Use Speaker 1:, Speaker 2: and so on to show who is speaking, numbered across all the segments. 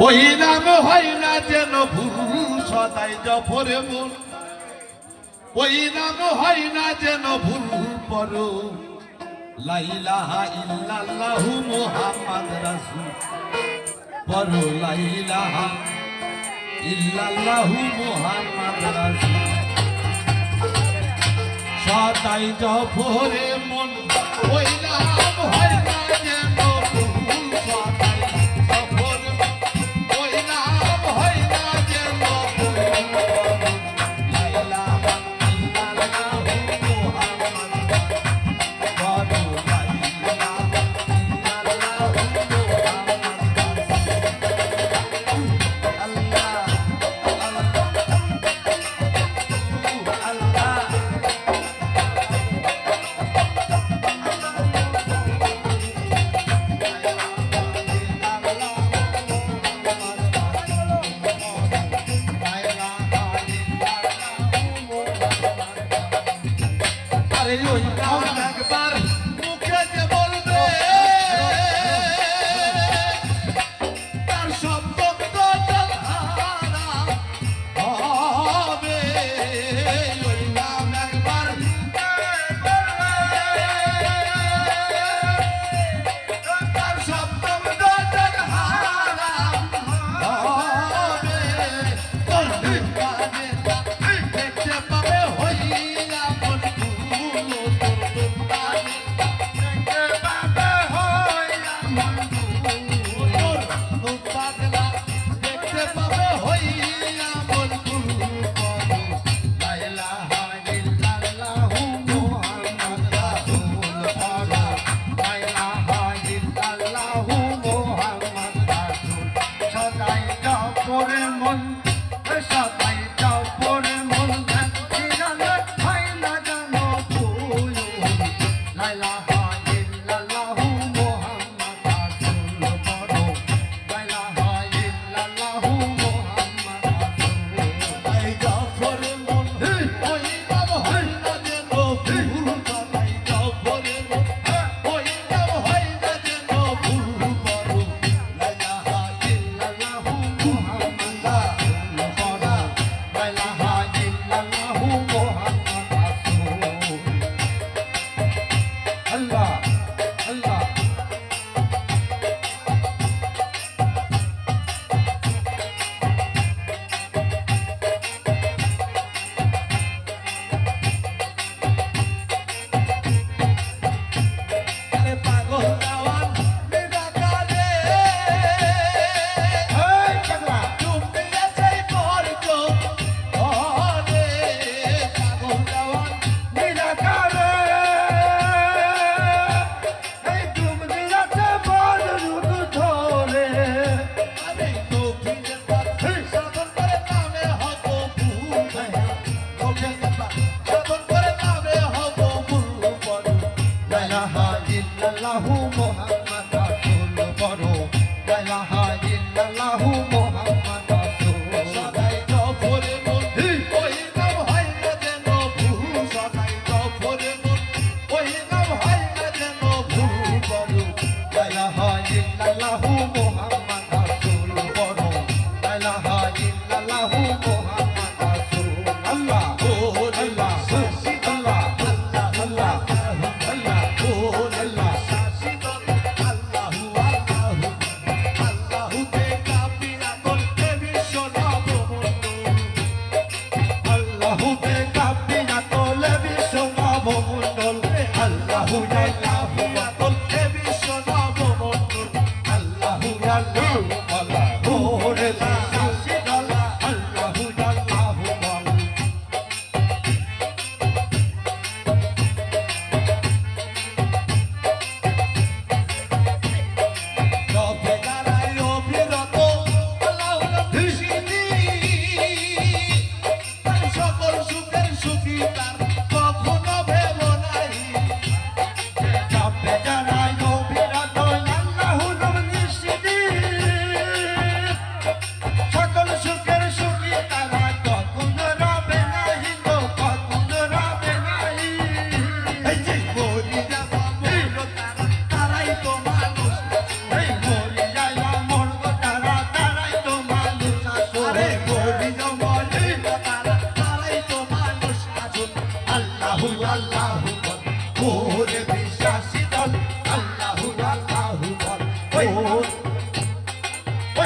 Speaker 1: ওই নাম হয় না যেন ভুল সদাই জফরে মন, ওই নাম হয় না যেন ভুল পড়ো লা ইলাহা ইল্লাল্লাহু মুহাম্মাদ রাসূল পড়ো লা ইলাহা ইল্লাল্লাহু মুহাম্মাদ রাসূল সদাই জফরে মন ওই নাম হয় না যেন ভুল সদাই জফরে মন ওই নাম হয় না যেন ভুল লা ইলাহা ইল্লাল্লাহু মুহাম্মাদ পড়ো লা ইলাহা ইল্লাল্লাহু একবার মুখে যে বলবে তার শব্দ হবে ওই নাম একবার তার শব্দ হবে দেখতে পাবে হইয়া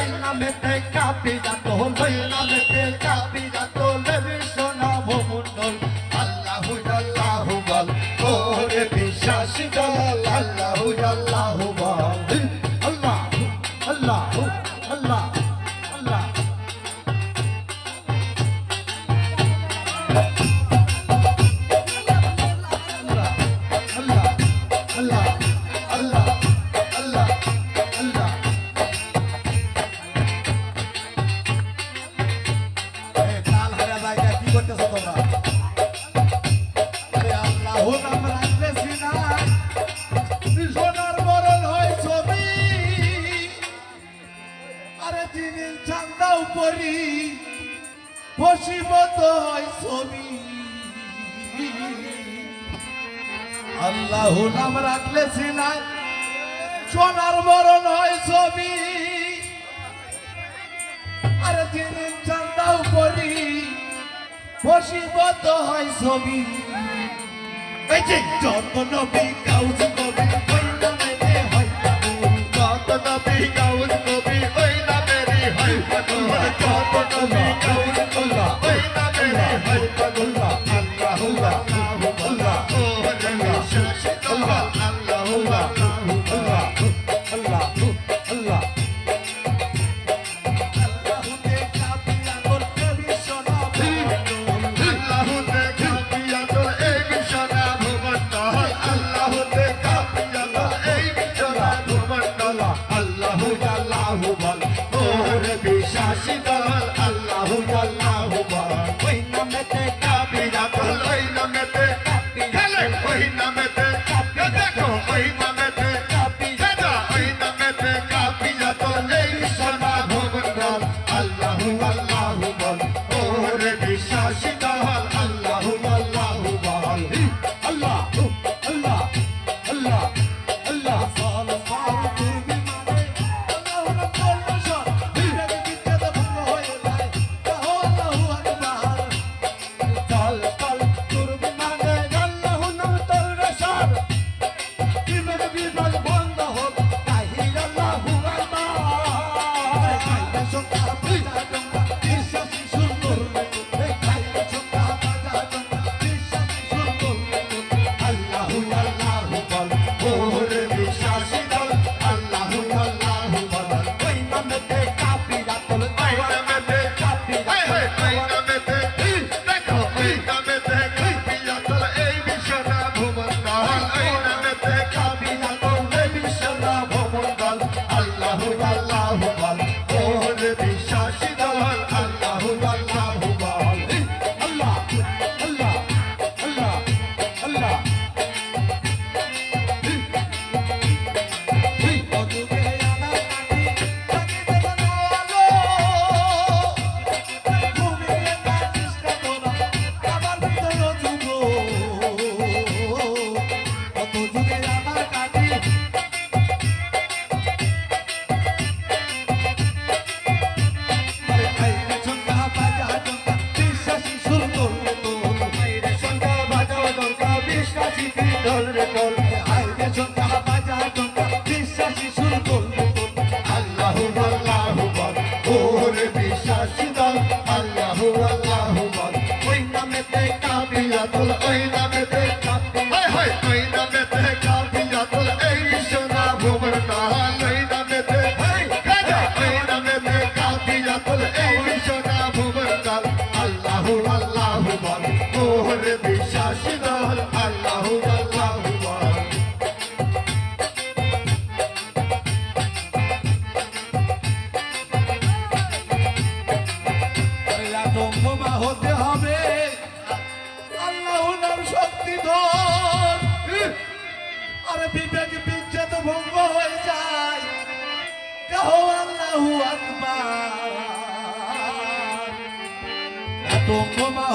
Speaker 2: ওই নামেতে কাপিয়া তোল ওই নামেতে কাপিয়া তোল রে সোনা ভূমণ্ডল আল্লাহু আল্লাহু বল ওরে বিশ্বাসী দল আল্লাহু আল্লাহু বল আল্লাহ আল্লাহ আল্লাহ আল্লাহ
Speaker 1: আল্লাহু নাম রাখলে সিনাই সোনার বরণ হয় ছবি আরে দিন চান্দা উপরি বসিবত হয় ছবি এই যে যত নবী কাউজ কবি ওই নামেতে হয় যত নবী কাউজ কবি ওই নামেরই হয় যত নবী কাউজ কবি ওই নামেরই হয় আল্লাহ আল্লাহ আল্লাহ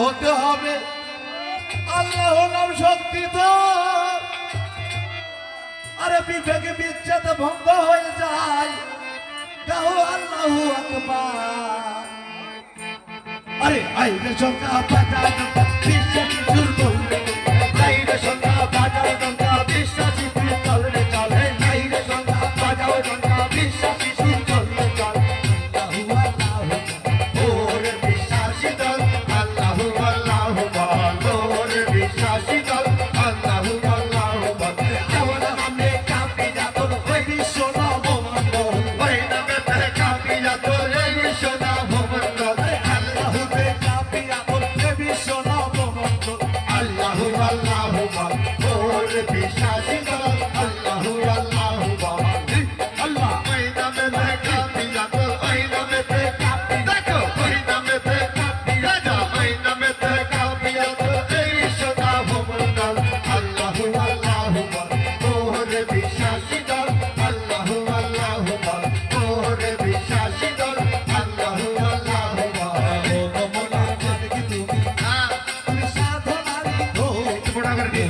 Speaker 1: হতে হবে আল্লাহ নাম শক্তি ধর আরে বিবেক বিচ্ছেদ ভঙ্গ হয়ে যায় গাও আল্লাহু আকবার আরে আইরে সংখ্যা বাজার বিশ্বাসী সুর করলে আইরে সংখ্যা বাজার সংখ্যা বিশ্বাসী চল রে চল আইরে সংখ্যা বাজার সংখ্যা বিশ্বাসী সুর চল রে চল
Speaker 2: করে দিন